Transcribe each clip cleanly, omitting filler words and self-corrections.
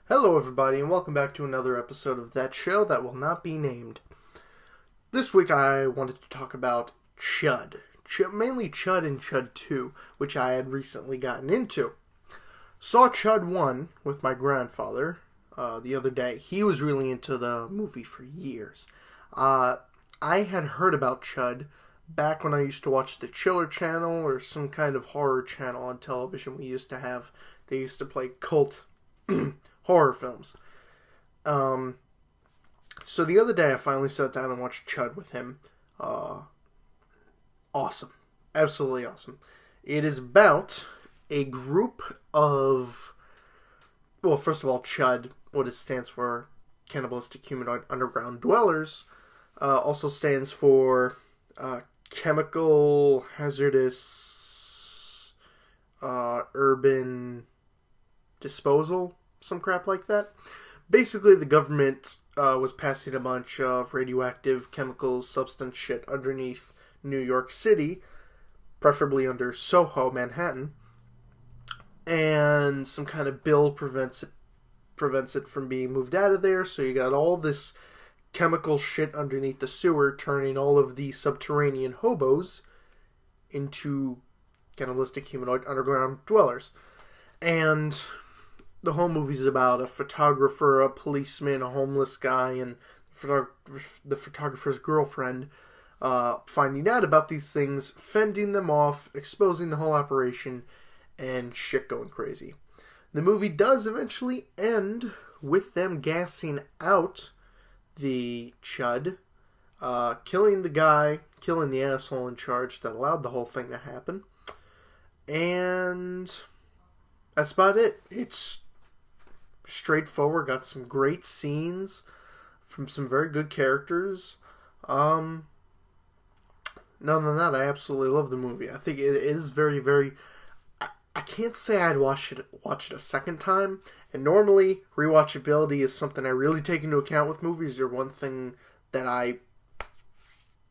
Hello, everybody, and welcome back to another episode of that show that will not be named. This week I wanted to talk about Chud. Mainly Chud and Chud 2, which I had recently gotten into. Saw Chud 1 with my grandfather the other day. He was really into the movie for years. I had heard about Chud back when I used to watch the Chiller channel or some kind of horror channel on television we used to have. They used to play cult horror films. So the other day I finally sat down and watched Chud with him. Awesome. Absolutely awesome. It is about a group of... Well, first of all, Chud, what it stands for, Cannibalistic Humanoid Underground Dwellers, also stands for Chemical Hazardous Urban Disposal, some crap like that. Basically, the government was passing a bunch of radioactive chemicals, substance shit underneath New York City, preferably under Soho, Manhattan, and some kind of bill prevents it from being moved out of there, so you got all this chemical shit underneath the sewer, turning all of the subterranean hobos into cannibalistic humanoid underground dwellers. And the whole movie's about a photographer, a policeman, a homeless guy, and the photographer's girlfriend finding out about these things, fending them off, exposing the whole operation, and shit going crazy. The movie does eventually end with them gassing out the Chud, killing the guy, killing the asshole in charge that allowed the whole thing to happen. And that's about it. It's straightforward, got some great scenes from some very good characters. Other than that, I absolutely love the movie. I think it is very, very... I can't say I'd watch it a second time, and normally rewatchability is something I really take into account with movies, or one thing that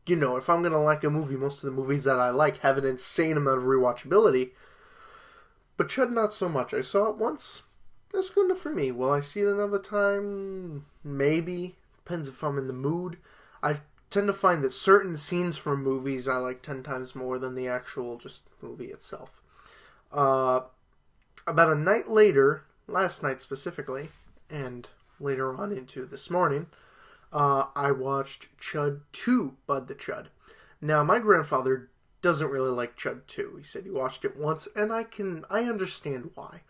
if I'm going to like a movie, most of the movies that I like have an insane amount of rewatchability. But Chud, not so much. I saw it once. That's good enough for me. Will I see it another time? Maybe. Depends if I'm in the mood. I tend to find that certain scenes from movies I like 10 times more than the actual just movie itself. About a night later, last night specifically, and later on into this morning, I watched Chud 2, Bud the Chud. Now, my grandfather doesn't really like Chud 2. He said he watched it once, and I understand why.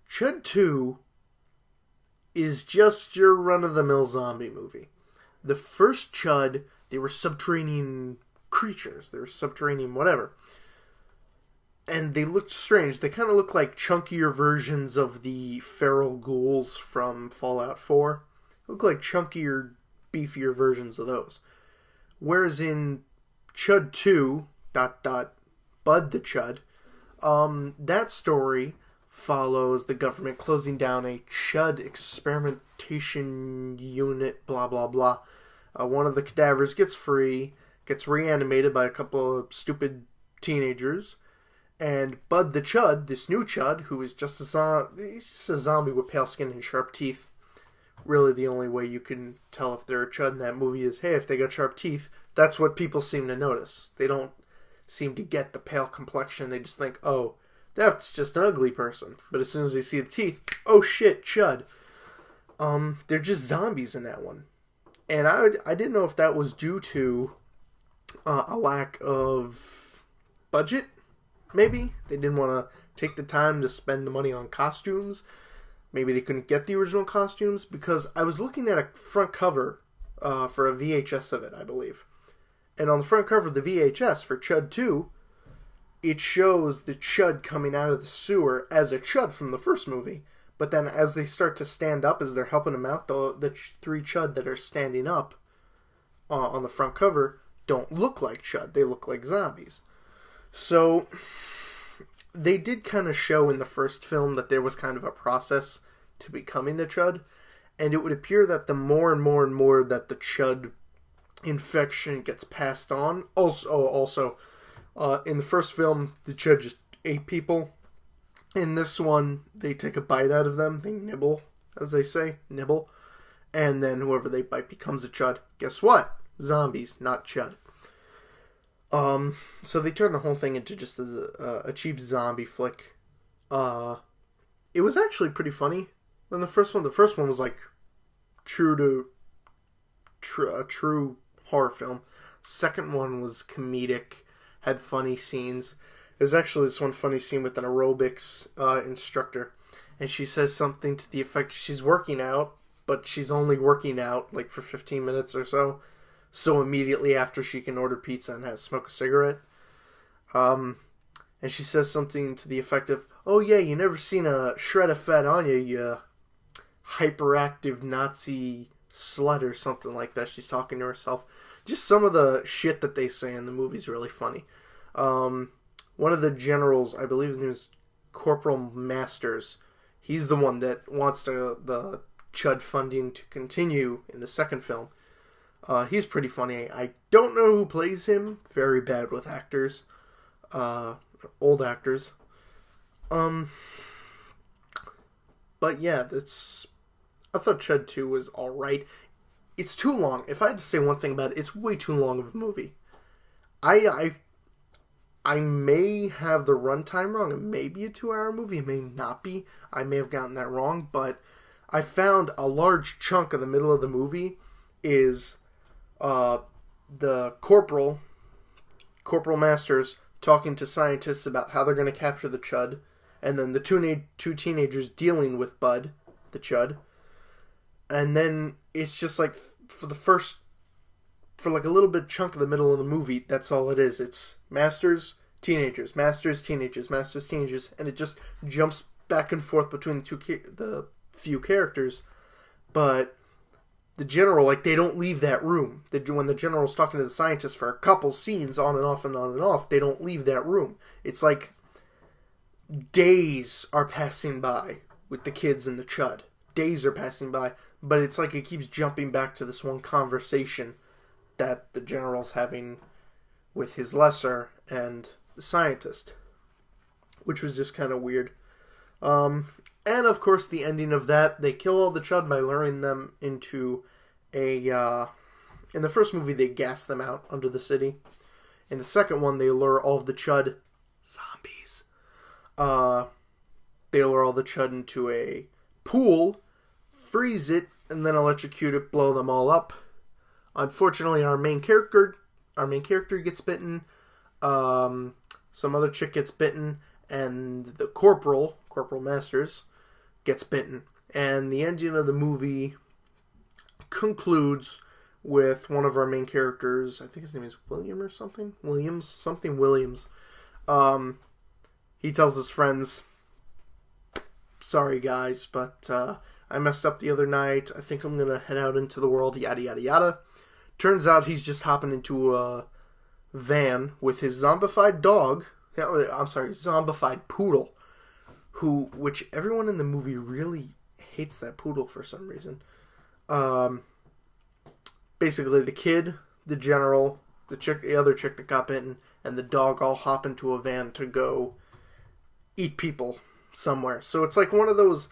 Chud 2 is just your run-of-the-mill zombie movie. The first Chud, they were subterranean creatures. They were subterranean whatever. And they looked strange. They kind of look like chunkier versions of the feral ghouls from Fallout 4. They look like chunkier, beefier versions of those. Whereas in Chud 2... Bud the Chud. That story follows the government closing down a Chud experimentation unit, blah, blah, blah. One of the cadavers gets free, gets reanimated by a couple of stupid teenagers, and Bud the Chud, this new Chud, who is just he's just a zombie with pale skin and sharp teeth. Really, the only way you can tell if they're a Chud in that movie is, hey, if they got sharp teeth, that's what people seem to notice. They don't seem to get the pale complexion. They just think, oh, that's just an ugly person. But as soon as they see the teeth, oh shit, Chud. They're just zombies in that one. And I didn't know if that was due to a lack of budget, maybe. They didn't want to take the time to spend the money on costumes. Maybe they couldn't get the original costumes, because I was looking at a front cover for a VHS of it, I believe. And on the front cover of the VHS for Chud 2, it shows the Chud coming out of the sewer as a Chud from the first movie. But then as they start to stand up, as they're helping them out, the three Chud that are standing up on the front cover don't look like Chud. They look like zombies. So they did kind of show in the first film that there was kind of a process to becoming the Chud. And it would appear that the more and more and more that the Chud infection gets passed on. Also, in the first film, the Chud just ate people. In this one, they take a bite out of them, they nibble, as they say, nibble. And then whoever they bite becomes a Chud. Guess what? Zombies, not Chud. So they turned the whole thing into just a cheap zombie flick. It was actually pretty funny. When the first one was like a true horror film. Second one was comedic, had funny scenes. There's actually this one funny scene with an aerobics instructor, and she says something to the effect she's working out, but she's only working out like for 15 minutes or so. So immediately after she can order pizza and smoke a cigarette. And she says something to the effect of, "Oh yeah, you never seen a shred of fat on you, you hyperactive Nazi slut," or something like that. She's talking to herself. Just some of the shit that they say in the movie's really funny. One of the generals, I believe his name is Corporal Masters, he's the one that wants the Chud funding to continue in the second film. He's pretty funny. I don't know who plays him. Very bad with actors. Old actors. But yeah, I thought Chud 2 was alright. It's too long. If I had to say one thing about it, it's way too long of a movie. I may have the runtime wrong. It may be a 2-hour movie. It may not be. I may have gotten that wrong. But I found a large chunk of the middle of the movie is the Corporal Masters talking to scientists about how they're going to capture the Chud, and then the two teenagers dealing with Bud, the Chud. And then it's just like for like a little bit chunk of the middle of the movie, that's all it is. It's Masters, teenagers, Masters, teenagers, Masters, teenagers, and it just jumps back and forth between the few characters. But the general, like, they don't leave that room. When the general's talking to the scientists for a couple scenes on and off and on and off, they don't leave that room. It's like days are passing by with the kids and the Chud. Days are passing by, but it's like it keeps jumping back to this one conversation that the general's having with his lesser and the scientist, which was just kind of weird. And of course, the ending of that, they kill all the Chud by luring them into in the first movie, they gas them out under the city. In the second one, they lure all of the Chud zombies. They lure all the Chud into a pool, freeze it, and then electrocute it, blow them all up. Unfortunately, our main character gets bitten. Some other chick gets bitten, and the Corporal Masters, gets bitten. And the ending of the movie concludes with one of our main characters, I think his name is William or something? Williams. He tells his friends, "Sorry guys, but I messed up the other night. I think I'm going to head out into the world, yada yada yada." Turns out he's just hopping into a van with his zombified poodle, which everyone in the movie really hates that poodle for some reason. Basically, the kid, the general, the other chick that got bitten, and the dog all hop into a van to go eat people somewhere. So it's like one of those.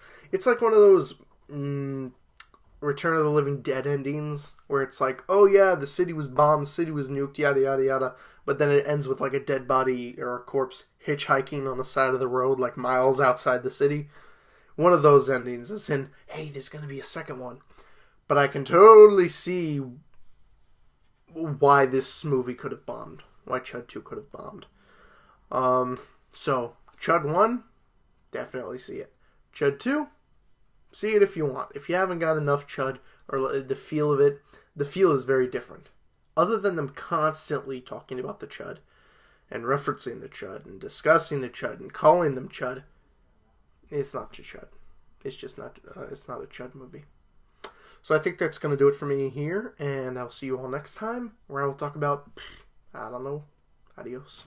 Return of the Living Dead endings where it's like, oh yeah, the city was bombed, the city was nuked, yada yada yada, but then it ends with like a dead body or a corpse hitchhiking on the side of the road like miles outside the city. One of those endings is in, hey, there's going to be a second one. But I can totally see why this movie could have bombed. Why Chud 2 could have bombed. So, Chud 1, definitely see it. Chud 2, see it if you want. If you haven't got enough Chud or the feel of it, the feel is very different. Other than them constantly talking about the Chud and referencing the Chud and discussing the Chud and calling them Chud, it's not Chud. It's just not. It's not a Chud movie. So I think that's going to do it for me here, and I'll see you all next time, where I will talk about, I don't know, adios.